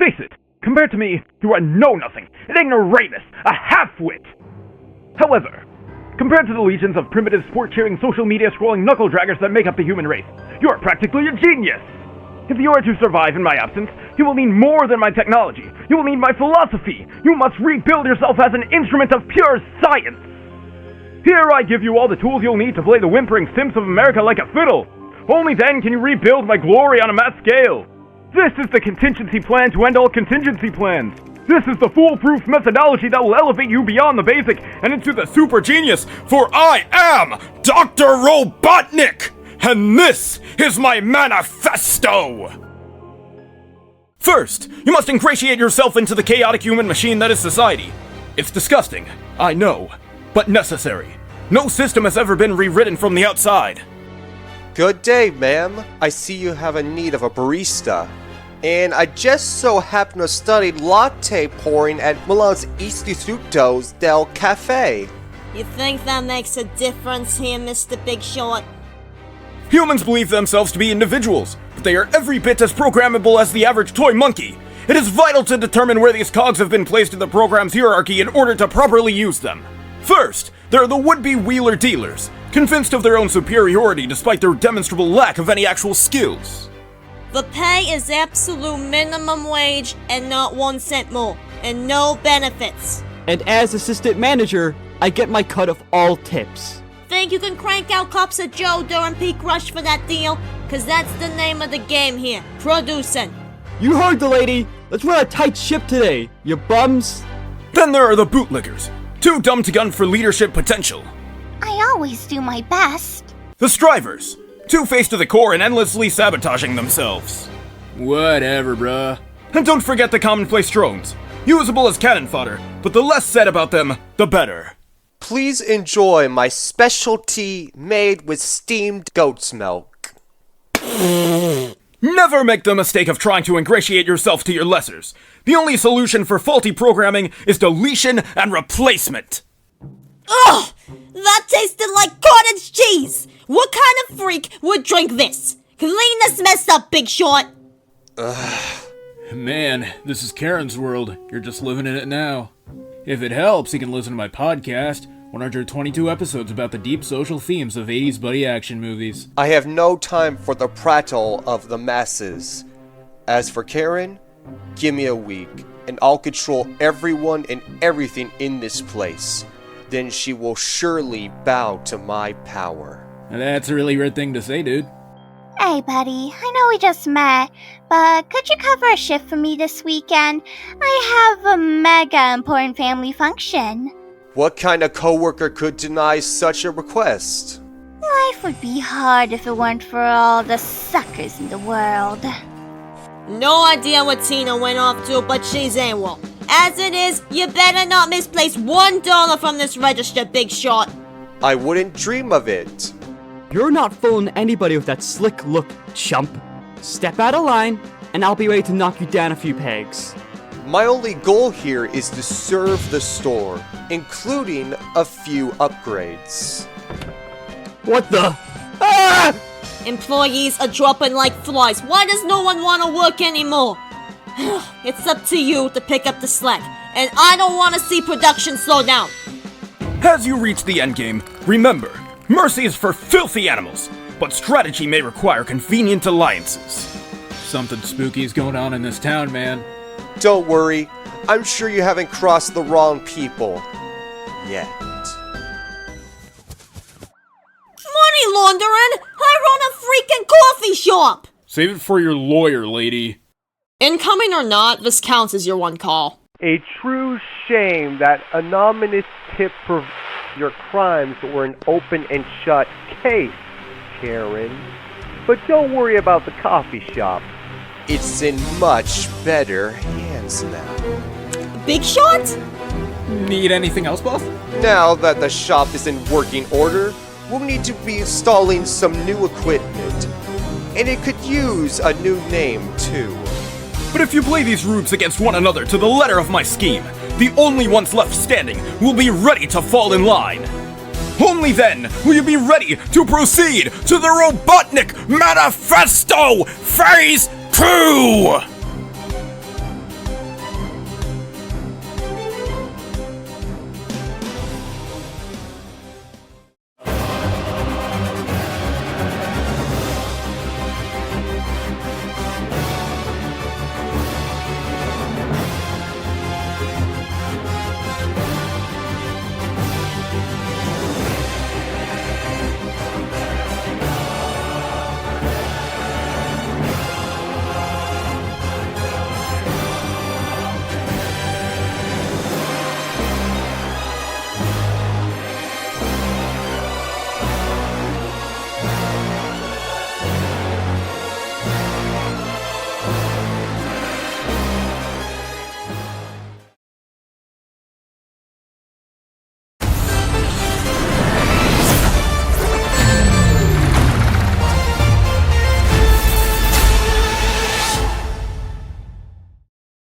Face it, compared to me, you are know-nothing, an ignoramus, a half-wit. However, compared to the legions of primitive sport-cheering, social media-scrolling knuckle-draggers that make up the human race, you are practically a genius. If you are to survive in my absence, you will need more than my technology. You will need my philosophy. You must rebuild yourself as an instrument of pure science. Here I give you all the tools you'll need to play the whimpering simps of America like a fiddle. Only then can you rebuild my glory on a mass scale. This is the contingency plan to end all contingency plans. This is the foolproof methodology that will elevate you beyond the basic and into the super genius, for I am Dr. Robotnik! And this is my manifesto! First, you must ingratiate yourself into the chaotic human machine that is society. It's disgusting, I know, but necessary. No system has ever been rewritten from the outside. Good day, ma'am. I see you have a need of a barista. And I just so happen to study latte pouring at Milan's Istituto del Cafe. You think that makes a difference here, Mr. Big Short? Humans believe themselves to be individuals, but they are every bit as programmable as the average toy monkey. It is vital to determine where these cogs have been placed in the program's hierarchy in order to properly use them. First, there are the would-be wheeler-dealers, convinced of their own superiority despite their demonstrable lack of any actual skills. The pay is absolute minimum wage and not 1 cent more, and no benefits. And as assistant manager, I get my cut of all tips. Think you can crank out cups of Joe during peak rush for that deal? Cause that's the name of the game here, producing. You heard the lady! Let's run a tight ship today, you bums! Then there are the bootlickers, too dumb to gun for leadership potential. I always do my best. The strivers, two-faced to the core and endlessly sabotaging themselves. Whatever, bruh. And don't forget the commonplace drones, usable as cannon fodder, but the less said about them, the better. Please enjoy my specialty made with steamed goat's milk. Never make the mistake of trying to ingratiate yourself to your lessers. The only solution for faulty programming is deletion and replacement. Ugh! That tasted like cottage cheese! What kind of freak would drink this? Clean this mess up, Big Short! Man, this is Karen's world. You're just living in it now. If it helps, you can listen to my podcast, 122 episodes about the deep social themes of 80s buddy action movies. I have no time for the prattle of the masses. As for Karen, give me a week, and I'll control everyone and everything in this place. Then she will surely bow to my power. And that's a really weird thing to say, dude. Hey, buddy, I know we just met, but could you cover a shift for me this weekend? I have a mega important family function. What kind of coworker could deny such a request? Life would be hard if it weren't for all the suckers in the world. No idea what Tina went off to, but she's AWOL. As it is, you better not misplace $1 from this register, Big Short. I wouldn't dream of it. You're not fooling anybody with that slick look, chump. Step out of line, and I'll be ready to knock you down a few pegs. My only goal here is to serve the store, including a few upgrades. What the? Ah! Employees are dropping like flies. Why does no one want to work anymore? It's up to you to pick up the slack, and I don't want to see production slow down. As you reach the endgame, remember, mercy is for filthy animals, but strategy may require convenient alliances. Something spooky's going on in this town, man. Don't worry, I'm sure you haven't crossed the wrong people. Yet. Money laundering? I run a freaking coffee shop! Save it for your lawyer, lady. Incoming or not, this counts as your one call. A true shame that anonymous tip for your crimes were an open and shut case, Karen. But don't worry about the coffee shop. It's in much better hands now. Big Shot? Need anything else, boss? Now that the shop is in working order, we'll need to be installing some new equipment. And it could use a new name, too. But if you play these rubes against one another to the letter of my scheme, the only ones left standing will be ready to fall in line. Only then will you be ready to proceed to the Robotnik Manifesto Phase 2!